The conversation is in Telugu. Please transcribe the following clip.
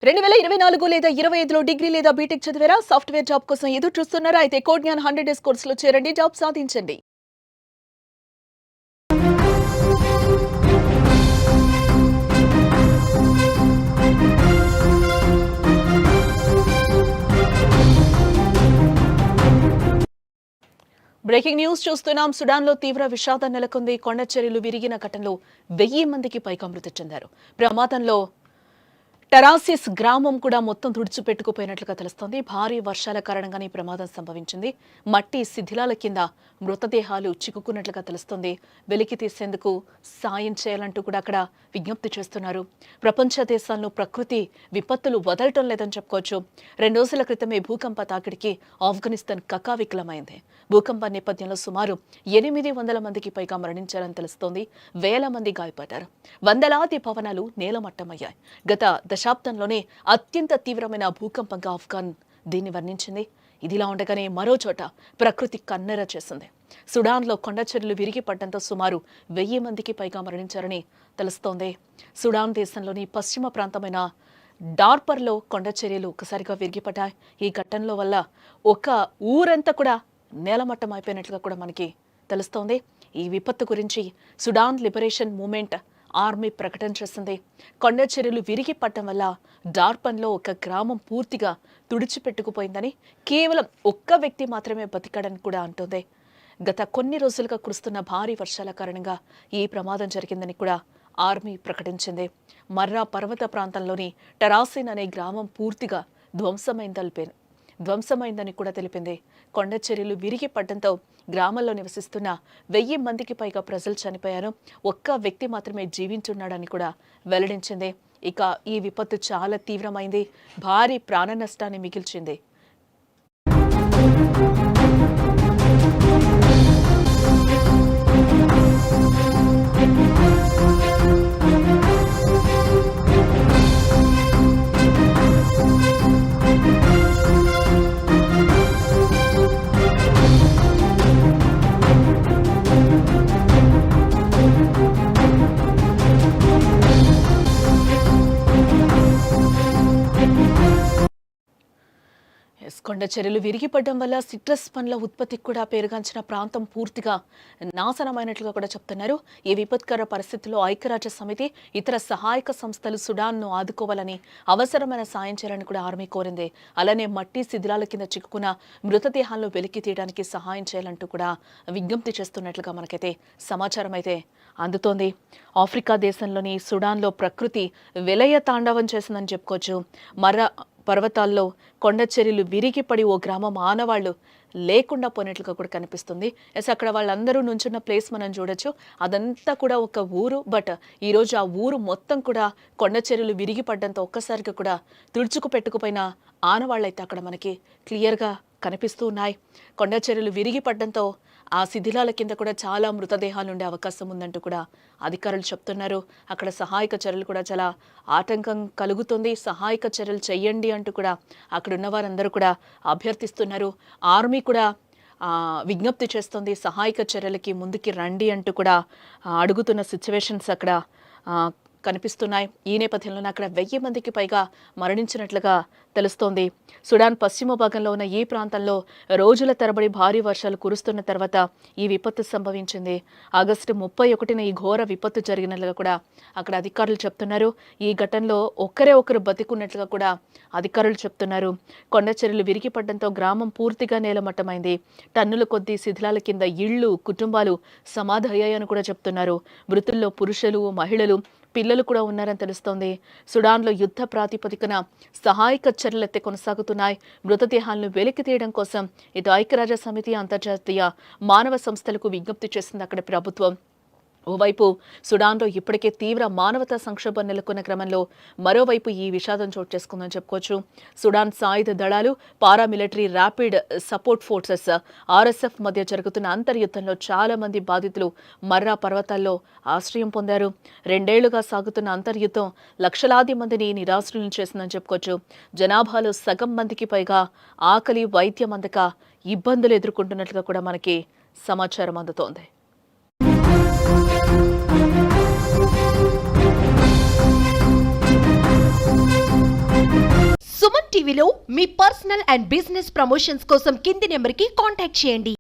2024 లేదా 25లో డిగ్రీ లేదా బీటెక్ చదివారా? సాఫ్ట్‌వేర్ జాబ్ కోసం ఎదురు చూస్తున్నారా? అయితే కోడ్‌జ్ఞాన్ 100 డేస్ కోర్సులో చేరండి, జాబ్ సాధించండి. బ్రేకింగ్ న్యూస్ చూస్తున్నాం. సుడాన్లో తీవ్ర విషాదం నెలకొంది. కొండ చర్యలు విరిగిన ఘటనలో 1000 మందికి పైగా మృతి చెందారు. ప్రమాదంలో టరాసిస్ గ్రామం కూడా మొత్తం తుడిచిపెట్టుకుపోయినట్లుగా తెలుస్తోంది. భారీ వర్షాల కారణంగానే ఈ ప్రమాదం సంభవించింది. మట్టి శిథిలాల కింద మృతదేహాలు చిక్కుకున్నట్లుగా తెలుస్తోంది. వెలికి తీసేందుకు సాయం చేయాలంటూ కూడా అక్కడ విజ్ఞప్తి చేస్తున్నారు. ప్రపంచ దేశాలను ప్రకృతి విపత్తులు వదలటం లేదని చెప్పుకోవచ్చు. 2 రోజుల క్రితమే భూకంప తాకిడికి ఆఫ్ఘనిస్తాన్ కకావికలమైంది. భూకంప నేపథ్యంలో సుమారు 800 మందికి పైగా మరణించారని తెలుస్తోంది. వేల మంది గాయపడ్డారు. వందలాది భవనాలు నేలమట్టమయ్యాయి. గత దశాబ్దంలోనే అత్యంత తీవ్రమైన భూకంపంగా ఆఫ్ఘన్ దీన్ని వర్ణించింది. ఇదిలా ఉండగానే మరో చోట ప్రకృతి కన్నెర చేసింది. సుడాన్లో కొండచర్యలు విరిగి పడడంతో సుమారు 1000 మందికి పైగా మరణించారని తెలుస్తోంది. సుడాన్ దేశంలోని పశ్చిమ ప్రాంతమైన డార్పర్లో కొండచర్యలు ఒక్కసారిగా విరిగిపడ్డాయి. ఈ ఘటనలో వల్ల ఒక ఊరంతా కూడా నేలమట్టం అయిపోయినట్లుగా కూడా మనకి తెలుస్తోంది. ఈ విపత్తు గురించి సుడాన్ లిబరేషన్ మూవ్మెంట్ ఆర్మీ ప్రకటన చేసింది. కొండ చర్యలు విరిగి పడటం వల్ల డార్పన్లో ఒక గ్రామం పూర్తిగా తుడిచిపెట్టుకుపోయిందని, కేవలం ఒక్క వ్యక్తి మాత్రమే బతికాడని కూడా అంటోంది. గత కొన్ని రోజులుగా కురుస్తున్న భారీ వర్షాల కారణంగా ఈ ప్రమాదం జరిగిందని కూడా ఆర్మీ ప్రకటించింది. మర్రా పర్వత ప్రాంతంలోని టరాసిన్ అనే గ్రామం పూర్తిగా ధ్వంసమైందని కూడా తెలిపింది. కొండ చర్యలు విరిగి పడడంతో గ్రామంలో నివసిస్తున్న 1000 మందికి పైగా ప్రజలు చనిపోయారు. ఒక్క వ్యక్తి మాత్రమే జీవించున్నాడని కూడా వెల్లడించింది. ఇక ఈ విపత్తు చాలా తీవ్రమైంది. భారీ ప్రాణ నష్టాన్ని మిగిల్చింది. కొండ చర్యలు విరిగిపడడం వల్ల సిట్రస్ పండ్ల ఉత్పత్తికి కూడా పేరుగాంచిన ప్రాంతం పూర్తిగా నాశనమైనట్లుగా కూడా చెప్తున్నారు. ఈ విపత్కర పరిస్థితుల్లో ఐక్యరాజ్య సమితి, ఇతర సహాయక సంస్థలు సుడాన్ను ఆదుకోవాలని, అవసరమైన సాయం చేయాలని కూడా ఆర్మీ కోరింది. అలానే మట్టి శిథిలాల కింద చిక్కుకున్న మృతదేహాలను వెలికి తీయడానికి సహాయం చేయాలంటూ కూడా విజ్ఞప్తి చేస్తున్నట్లుగా మనకైతే సమాచారం అయితే అందుతోంది. ఆఫ్రికా దేశంలోని సుడాన్లో ప్రకృతి విలయ తాండవం చేసిందని చెప్పుకోవచ్చు. పర్వతాల్లో కొండ చర్యలు విరిగిపడి ఓ గ్రామం ఆనవాళ్లు లేకుండా పోయినట్లుగా కూడా కనిపిస్తుంది. అక్కడ వాళ్ళందరూ నుంచున్న ప్లేస్ మనం చూడొచ్చు. అదంతా కూడా ఒక ఊరు. బట్ ఈరోజు ఆ ఊరు మొత్తం కూడా కొండ చర్యలు విరిగిపడడంతో ఒక్కసారిగా కూడా తుడుచుకు పెట్టుకుపోయిన ఆనవాళ్ళైతే అక్కడ మనకి క్లియర్గా కనిపిస్తూ ఉన్నాయి. కొండ చర్యలు విరిగిపడడంతో ఆ శిథిలాల కింద కూడా చాలా మృతదేహాలు ఉండే అవకాశం ఉందంటూ కూడా అధికారులు చెప్తున్నారు. అక్కడ సహాయక చర్యలు కూడా చాలా ఆటంకం కలుగుతుంది. సహాయక చర్యలు చెయ్యండి అంటూ కూడా అక్కడ ఉన్న వారందరూ కూడా అభ్యర్థిస్తున్నారు. ఆర్మీ కూడా విజ్ఞప్తి చేస్తుంది. సహాయక చర్యలకి ముందుకి రండి అంటూ కూడా అడుగుతున్న సిచ్యువేషన్స్ అక్కడ కనిపిస్తున్నాయి. ఈ నేపథ్యంలోనే అక్కడ 1000 మందికి పైగా మరణించినట్లుగా తెలుస్తోంది. సుడాన్ పశ్చిమ భాగంలో ఉన్న ఈ ప్రాంతంలో రోజుల తరబడి భారీ వర్షాలు కురుస్తున్న తర్వాత ఈ విపత్తు సంభవించింది. ఆగస్టు 31న ఈ ఘోర విపత్తు జరిగినట్లుగా కూడా అక్కడ అధికారులు చెప్తున్నారు. ఈ ఘటనలో ఒకరు బతికున్నట్లుగా కూడా అధికారులు చెప్తున్నారు. కొండ చర్యలు విరిగిపడడంతో గ్రామం పూర్తిగా నేలమట్టమైంది. టన్నుల కొద్దీ శిథిలాల కింద ఇళ్లు, కుటుంబాలు సమాధయ్యాయని కూడా చెప్తున్నారు. మృతుల్లో పురుషులు, మహిళలు, పిల్లలు కూడా ఉన్నారని తెలుస్తోంది. సుడాన్లో యుద్ధ ప్రాతిపదికన సహాయక చర్యలైతే కొనసాగుతున్నాయి. మృతదేహాలను వెలికి తీయడం కోసం ఇటు ఐక్యరాజ్య సమితి, అంతర్జాతీయ మానవ సంస్థలకు విజ్ఞప్తి చేసింది అక్కడ ప్రభుత్వం. ఓవైపు సుడాన్లో ఇప్పటికే తీవ్ర మానవతా సంక్షోభం నెలకొన్న క్రమంలో మరోవైపు ఈ విషాదం చోటు చేసుకుందని చెప్పుకోవచ్చు. సుడాన్ సాయుధ దళాలు, paramilitary rapid support forces RSF మధ్య జరుగుతున్న అంతర్యుద్ధంలో చాలా మంది బాధితులు మర్రా పర్వతాల్లో ఆశ్రయం పొందారు. 2 ఏళ్లుగా సాగుతున్న అంతర్యుద్ధం లక్షలాది మందిని నిరాశ్రులను చేసిందని చెప్పుకోవచ్చు. జనాభాలో సగం మందికి పైగా ఆకలి, వైద్యం అందక ఇబ్బందులు ఎదుర్కొంటున్నట్లుగా కూడా మనకి సమాచారం అందుతోంది. టీవీలో మీ పర్సనల్ అండ్ బిజినెస్ ప్రమోషన్స్ కోసం కింది నెంబర్కి కాంటాక్ట్ చేయండి.